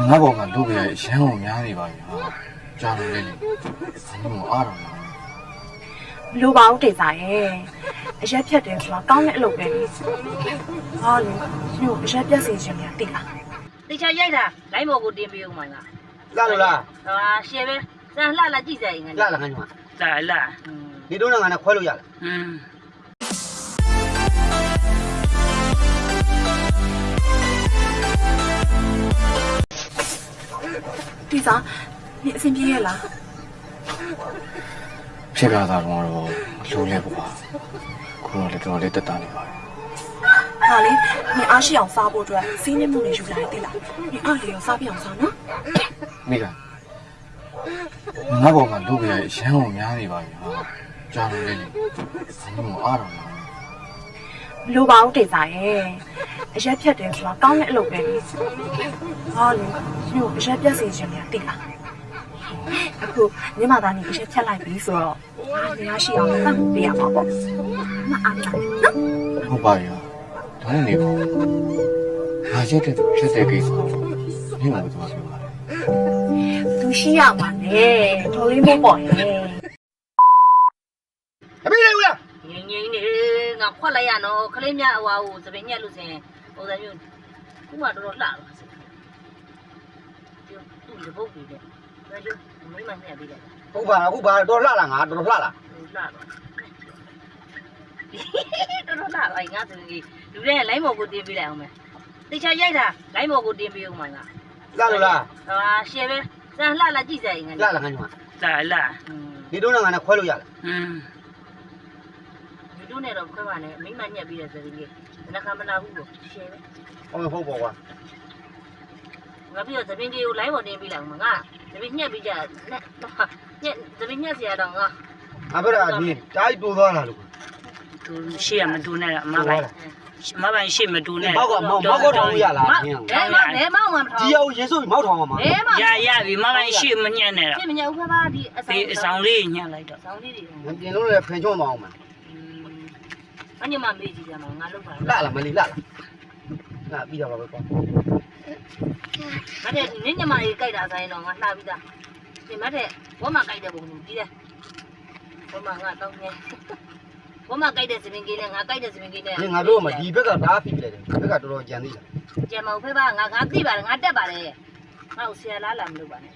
ငါ့ဘောကလူပြရရမ်းအောင်များနေပါပြီဟာကြားလို့လေဘာလို့အားတော့လဲ လူပါဦးတေစာရဲ့အရက်ဖြတ်တယ်ဆိုတာကောင်းတဲ့အလုပ်ပဲလေဟာလေညို့အရက်ပြတ်စီခြင်းများတိလား တေချာရိုက်တာလိုင်းမော်ကိုတင်ပေးဦးမှာလား လာလို့လား ဟာရှယ်ပဲစမ်းလှလာကြည့်စရာငါ လာလားငါညီမ လာ ဒီတော့ငါနဲ့ခွဲလို့ရလား တေစာ你အဆင်ပြေရဲ့လား ဖြစ်ပြတာတော့လူလဲပေါ့ခုတော့လည်းတော်တော်လေးတက်တာနေပါပြီ ဟာလေ你အားရှိအောင်စားဖို့အတွက်စီးနှင်းမှုတွေယူလာတယ်တိလား你အားလေရောစားပြအောင်စားနော် မိကငါ့ဘောကလူပြရရမ်းအောင်များနေပါပြီဟာကြားလို့လေဘာလို့အားတော့လဲ လူပါဦးတေစာရဲ့အရက်ဖြတ်တယ်ဆိုတာကောင်းတဲ့အလုပ်ပဲလေဟာလေညို့အရက်ပြတ်စီခြင်းများတိလားအခုညီမသားနေအရက်ဖြတ်လိုက်ပြီဆိုတော့ငါနေအားရှိအောင်ပတ်ပေးရမှာပေါ့မအားလားနော် ဟုတ်ပါရဲ့ဒါနဲ့နေပေါ့ငါရက်တဲ့ဖြစ်တဲ့ကိစ္စမင်းကဘာပြောပါလဲ သူရှိရမှာလေတော်လေးမပေါ့ရဲ့ အမေလေးဦးလား ငင်းနေငါခွက်လိုက်ရနော်ခလေးမြအဝါကိုသပင်ညက်လို့စင်ပုံစံမျိုးခုမှတော်တော်လှပါစေသူ့ရပုတ်ပြီးတဲ့ဒါကြောင့်မိမညက်ပြီးတယ် ဟုတ်ပါအခုဘာတော့လှလားငါတော်လှလား လှတော့တော်လှလိုက်ငါဆိုရင်လူတဲ့လိုင်းမော်ကိုတင်ပေးလိုက်အောင်မယ်တေချာရိုက်တာလိုင်းမော်ကိုတင်ပေးဦးမှာလား လာလို့လား ဟာရှယ်ပဲစမ်းလှလာကြည့်စရာငါ လာလားငါညီမ လာ ဒီတော့ငါနဲ့ခွဲလို့ရလား ဒီတို့နဲ့တော့ခွဲပါနဲ့မိမညက်ပြီးတဲ့စကားကြီးနခမနာဘူးကိုရှယ်ပဲ ဟုတ်ပေါ့ကွာ ငါပြီးတော့သပင်ကြီးကိုလိုင်းပေါ်တင်ပေးလိုက်အောင်ငါသပင်ညက်ပြီးကြညက်သပင်ညက်စရာတော့ငါ ငါပြောတာဒီတိုင်းတူသွားလားလို့ သူရှေ့ကမတူနဲ့အမပိုင်ရှေ့မတူနဲ့ မောက်ကမောက်ထောင်လို့ရလား ဘဲမောက်မှမထော ဒီအောင်ရေစုမောက်ထောင်ပါမှာ ဘဲမောက် ရပြီမပိုင်ရှေ့မညံ့နဲ့တော့ ပြင်မညက်ဦးခပါဒီအ ဒီအဆောင်လေးညံ့လိုက်တော့ ဆောင်လေးတွေ ပြင်လို့လည်းဖင်ချုံမအောင်မှာ အညမမေးကြည့်ကြမှာငါလောက်ပါ လာလားမလီလာလာပြီးတော့ပါပဲကွာ ငါတဲ့နင်းညမကြီးကြိုက်တာဆိုင်တော့ငါလှပြီးသားဒီမတဲ့ဝမကြိုက်တဲ့ပုံကြီးတယ်ဝမငါတော့ငယ်ဝမကြိုက်တဲ့စပင်ကြီးနဲ့ငါကြိုက်တဲ့စပင်ကြီးနဲ့ ငါတို့ကဒီဘက်ကဓာတ်ဖိပြလိုက်တယ်ဒီဘက်ကတော်တော်ကြံသေးတယ် ကျမဖေးပါငါသိပါတယ်ငါတက်ပါတယ်ငါ့ကိုဆရာလားလာမလို့ပါနဲ့